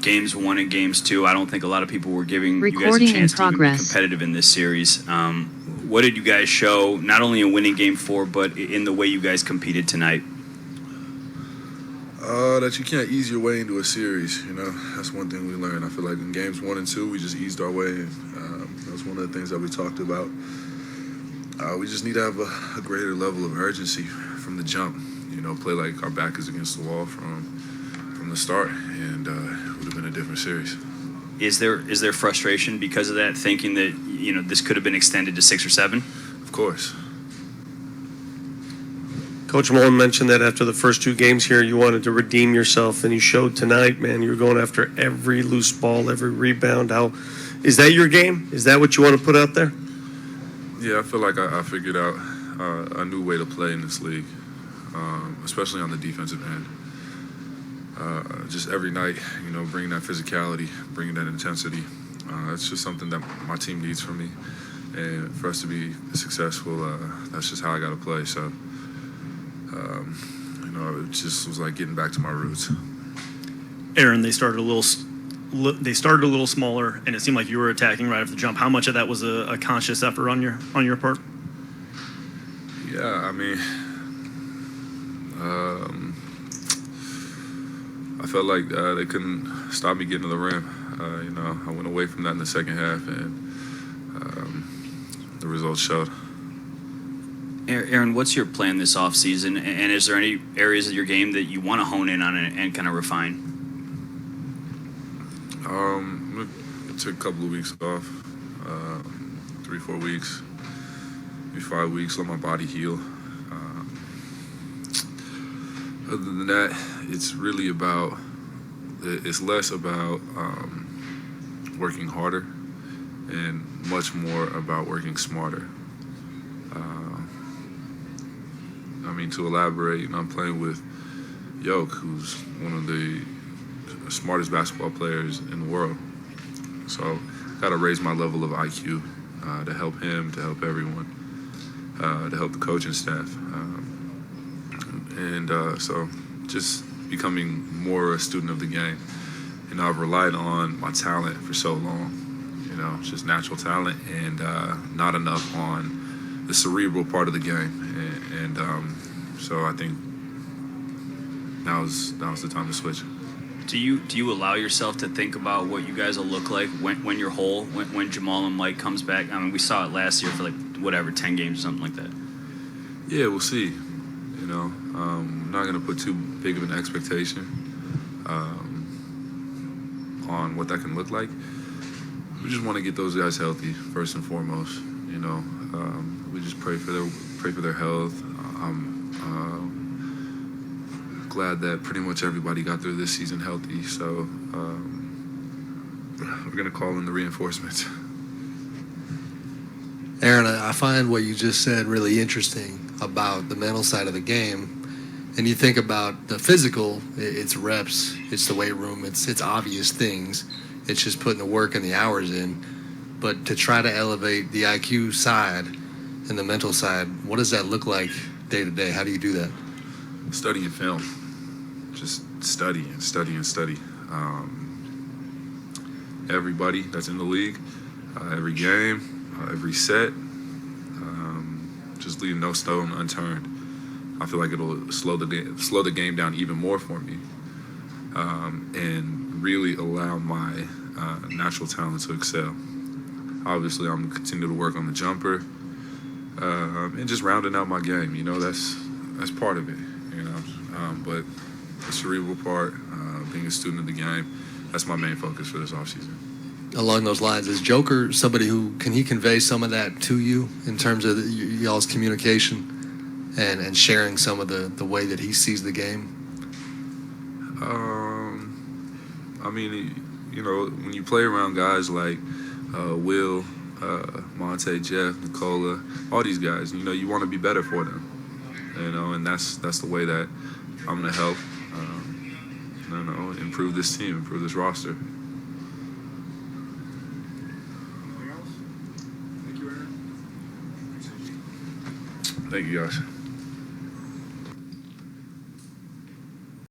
games 1 and games 2. I don't think a lot of people were giving you guys a Recording in chance to even be progress. competitive in this series. What did you guys show, not only in winning game 4, but in the way you guys competed tonight? That you can't ease your way into a series. You know, that's one thing we learned. I feel like in games 1 and 2, we just eased our way in. That was one of the things that we talked about. We just need to have a greater level of urgency from the jump. You know, play like our back is against the wall from the start, and it would have been a different series. Is there frustration because of that, thinking that, you know, this could have been extended to 6 or 7? Of course. Coach Mullen mentioned that after the first 2 games here, you wanted to redeem yourself, and you showed tonight, man. You were going after every loose ball, every rebound. Is that your game? Is that what you want to put out there? Yeah, I feel like I figured out a new way to play in this league, especially on the defensive end. Just every night, you know, bringing that physicality, bringing that intensity. That's just something that my team needs from me. And for us to be successful, that's just how I got to play. So, you know, it just was like getting back to my roots. Aaron, they started a little smaller, and it seemed like you were attacking right off the jump. How much of that was a conscious effort on your part? Yeah, I mean, I felt like they couldn't stop me getting to the rim. You know, I went away from that in the second half, and the results showed. Aaron, what's your plan this offseason? And is there any areas of your game that you want to hone in on and kind of refine? I took a couple of weeks off, 3-4 weeks, maybe 5 weeks, let my body heal. Other than that, it's less about working harder and much more about working smarter. I mean, to elaborate, you know, I'm playing with Yoke, who's one of the smartest basketball players in the world. So, got to raise my level of IQ to help him, to help everyone, to help the coaching staff. So just becoming more a student of the game. You know, I've relied on my talent for so long, you know, just natural talent, and not enough on the cerebral part of the game. So I think now's the time to switch. Do you allow yourself to think about what you guys will look like when you're whole, when Jamal and Mike comes back? I mean, we saw it last year for 10 games or something like that. Yeah, we'll see. You know, I'm not going to put too big of an expectation on what that can look like. We just want to get those guys healthy first and foremost. You know, we just pray for their health. I'm glad that pretty much everybody got through this season healthy. So we're going to call in the reinforcements. Aaron, I find what you just said really interesting about the mental side of the game. And you think about the physical, it's reps, it's the weight room, it's obvious things. It's just putting the work and the hours in. But to try to elevate the IQ side and the mental side, what does that look like day to day? How do you do that? Studying film. Just study and study and study. Everybody that's in the league, every game, every set, just leave no stone unturned. I feel like it'll slow the game down even more for me, and really allow my natural talent to excel. Obviously, I'm gonna continue to work on the jumper, and just rounding out my game. You know, that's part of it. You know, but the cerebral part, being a student of the game, that's my main focus for this offseason. Along those lines, is Joker somebody who can he convey some of that to you in terms of y'all's communication and sharing some of the way that he sees the game? I mean, you know, when you play around guys like Will, Monte, Jeff, Nicola, all these guys, you know, you want to be better for them. You know, and that's the way that I'm going to help, you know, improve this team, improve this roster. Thank you, Aaron. Thank you, guys.